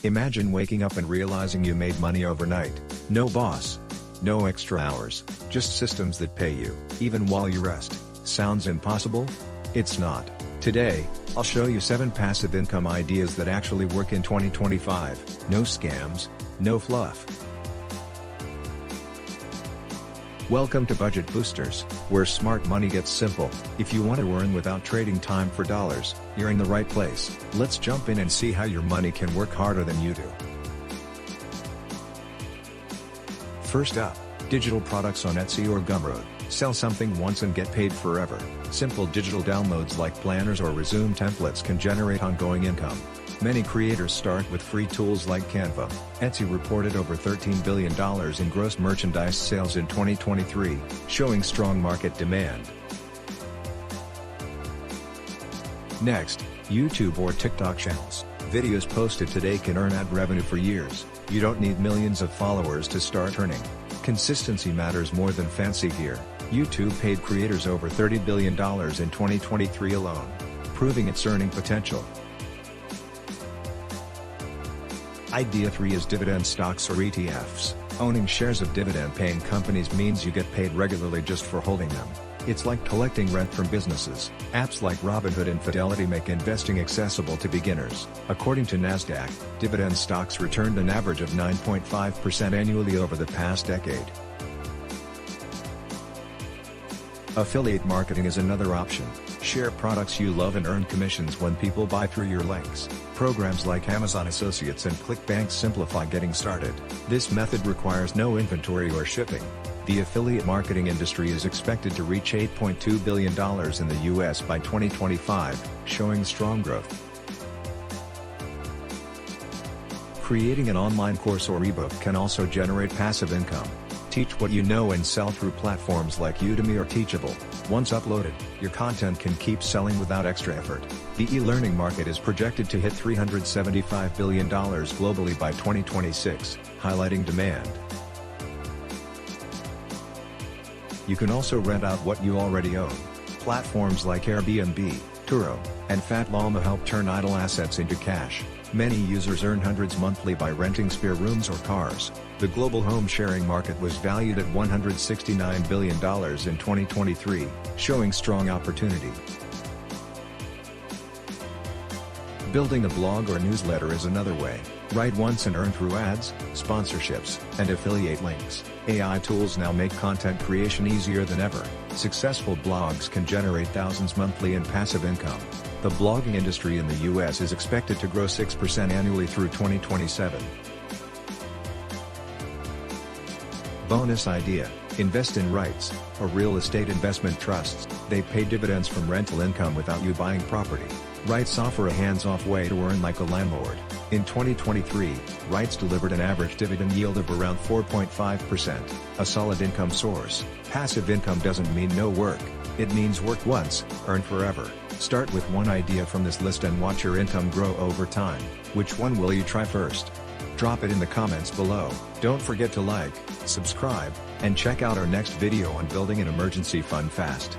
Imagine waking up and realizing you made money overnight. No boss. No extra hours, just systems that pay you, even while you rest. Sounds impossible? It's not. Today, I'll show you 7 passive income ideas that actually work in 2025. No scams, no fluff. Welcome to Budget Boosters, where smart money gets simple. If you want to earn without trading time for dollars, you're in the right place. Let's jump in and see how your money can work harder than you do. First up, digital products on Etsy or Gumroad. Sell something once and get paid forever. Simple digital downloads like planners or resume templates can generate ongoing income. Many creators start with free tools like Canva. Etsy reported over $13 billion in gross merchandise sales in 2023, showing strong market demand. Next, YouTube or TikTok channels. Videos posted today can earn ad revenue for years. You don't need millions of followers to start earning. Consistency matters more than fancy gear. YouTube paid creators over $30 billion in 2023 alone, proving its earning potential. Idea 3 is dividend stocks or ETFs. Owning shares of dividend-paying companies means you get paid regularly just for holding them. It's like collecting rent from businesses. Apps like Robinhood and Fidelity make investing accessible to beginners. According to Nasdaq, dividend stocks returned an average of 9.5% annually over the past decade. Affiliate marketing is another option. Share products you love and earn commissions when people buy through your links. Programs like Amazon Associates and ClickBank simplify getting started. This method requires no inventory or shipping. The affiliate marketing industry is expected to reach $8.2 billion in the US by 2025, showing strong growth. Creating an online course or ebook can also generate passive income. Teach what you know and sell through platforms like Udemy or Teachable. Once uploaded, your content can keep selling without extra effort. The e-learning market is projected to hit $375 billion globally by 2026, highlighting demand. You can also rent out what you already own. Platforms like Airbnb, Turo, and Fat Llama help turn idle assets into cash. Many users earn hundreds monthly by renting spare rooms or cars. The global home sharing market was valued at $169 billion in 2023, showing strong opportunity. Building a blog or newsletter is another way. Write once and earn through ads, sponsorships, and affiliate links. AI tools now make content creation easier than ever. Successful blogs can generate thousands monthly in passive income. The blogging industry in the US is expected to grow 6% annually through 2027. Bonus idea: invest in REITs, or real estate investment trusts. They pay dividends from rental income without you buying property. REITs offer a hands-off way to earn like a landlord. In 2023, REITs delivered an average dividend yield of around 4.5%, a solid income source. Passive income doesn't mean no work. It means work once, earn forever. Start with one idea from this list and watch your income grow over time. Which one will you try first? Drop it in the comments below. Don't forget to like, subscribe, and check out our next video on building an emergency fund fast.